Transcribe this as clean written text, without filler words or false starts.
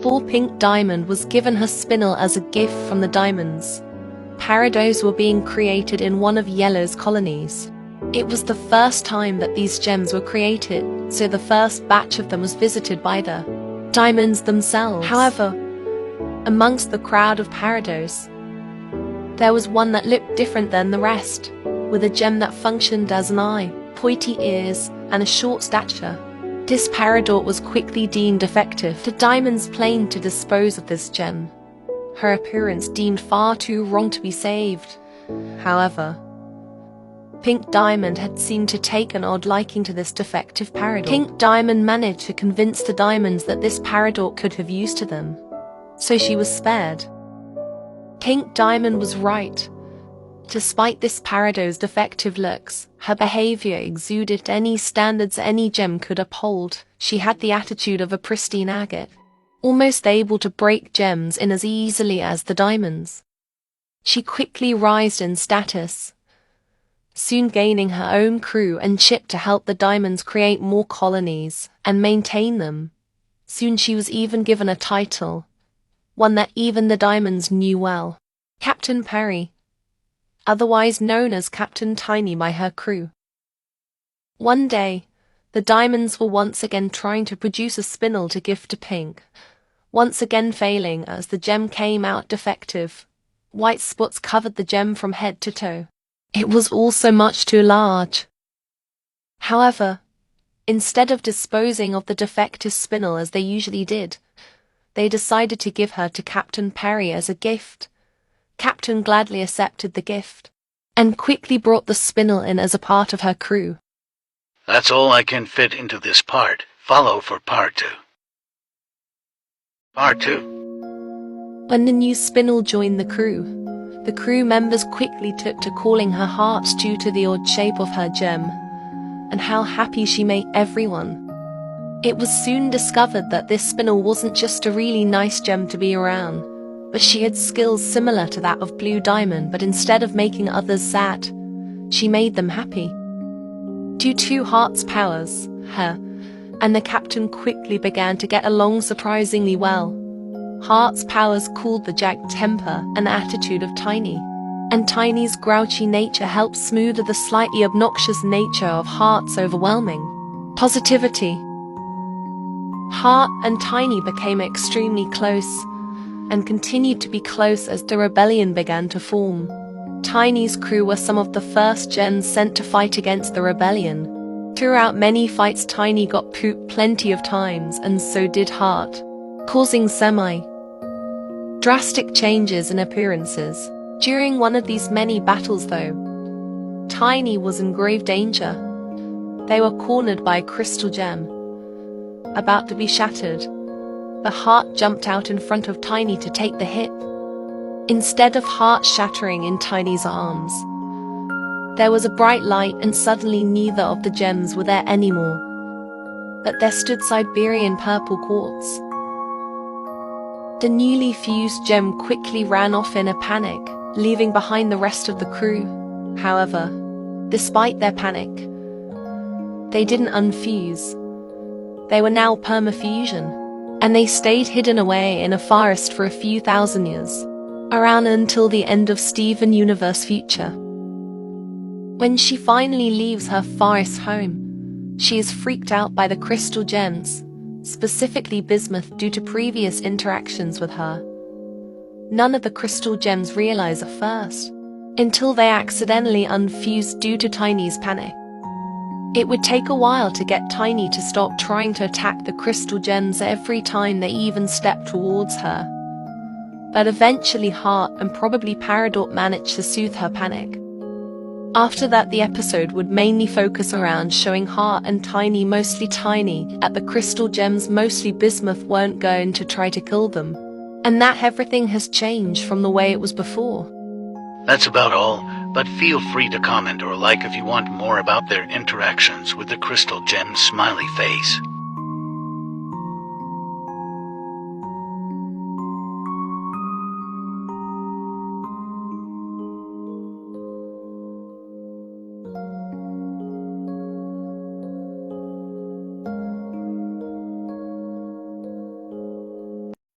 ball pink diamond was given her spinel as a gift from the diamonds. Parados were being created in one of Yellow's colonies. It was the first time that these gems were created, so the first batch of them was visited by the diamonds themselves. However, amongst the crowd of parados, there was one that looked different than the rest, with a gem that functioned as an eye, pointy ears, and a short stature. This paradot was quickly deemed defective. The diamonds planned to dispose of this gem, her appearance deemed far too wrong to be saved. However, Pink Diamond had seemed to take an odd liking to this defective paradot. Pink Diamond managed to convince the diamonds that this paradot could have use to them, so she was spared. Pink Diamond was right. Despite this paradot's defective looks, her behavior exuded any standards any gem could uphold. She had the attitude of a pristine agate, almost able to break gems in as easily as the diamonds. She quickly rose in status, soon gaining her own crew and ship to help the diamonds create more colonies and maintain them. Soon she was even given a title, one that even the diamonds knew well: Captain Perry, otherwise known as Captain Tiny by her crew. One day, the diamonds were once again trying to produce a spinel to give to Pink, once again failing as the gem came out defective. White spots covered the gem from head to toe. It was also much too large. However, instead of disposing of the defective spinel as they usually did, they decided to give her to Captain Perry as a gift. Captain gladly accepted the gift, and quickly brought the spinel in as a part of her crew. That's all I can fit into this part. Follow for part 2. Part 2. When the new spinel joined the crew members quickly took to calling her Hearts due to the odd shape of her gem, and how happy she made everyone. It was soon discovered that this spinel wasn't just a really nice gem to be around, but she had skills similar to that of Blue Diamond, but instead of making others sad, she made them happy. Due to Heart's powers, her and the captain quickly began to get along surprisingly well. Heart's powers cooled the jagged temper and attitude of Tiny, and Tiny's grouchy nature helped smooth the slightly obnoxious nature of Heart's overwhelming positivity. Heart and Tiny became extremely close, and continued to be close as the rebellion began to form. Tiny's crew were some of the first gens sent to fight against the rebellion. Throughout many fights, Tiny got pooped plenty of times, and so did Heart, causing drastic changes in appearances. During one of these many battles though, Tiny was in grave danger. They were cornered by a crystal gem, about to be shattered. The Heart jumped out in front of Tiny to take the hit. Instead of Heart shattering in Tiny's arms, there was a bright light, and suddenly neither of the gems were there anymore, but there stood Siberian purple quartz. The newly fused gem quickly ran off in a panic, leaving behind the rest of the crew. However, despite their panic, they didn't unfuse. They were now permafusion, and they stayed hidden away in a forest for a few thousand years, around until the end of Steven Universe future. When she finally leaves her forest home, she is freaked out by the crystal gems, specifically bismuth, due to previous interactions with her. None of the crystal gems realize at first, until they accidentally unfuse due to Tiny's panic. It would take a while to get Tiny to stop trying to attack the crystal gems every time they even stepped towards her. But eventually Heart and probably Paradot managed to soothe her panic. After that, the episode would mainly focus around showing Heart and Tiny, mostly Tiny, at the crystal gems, mostly bismuth, weren't going to try to kill them, and that everything has changed from the way it was before. That's about all, but feel free to comment or like if you want more about their interactions with the crystal gem smiley face.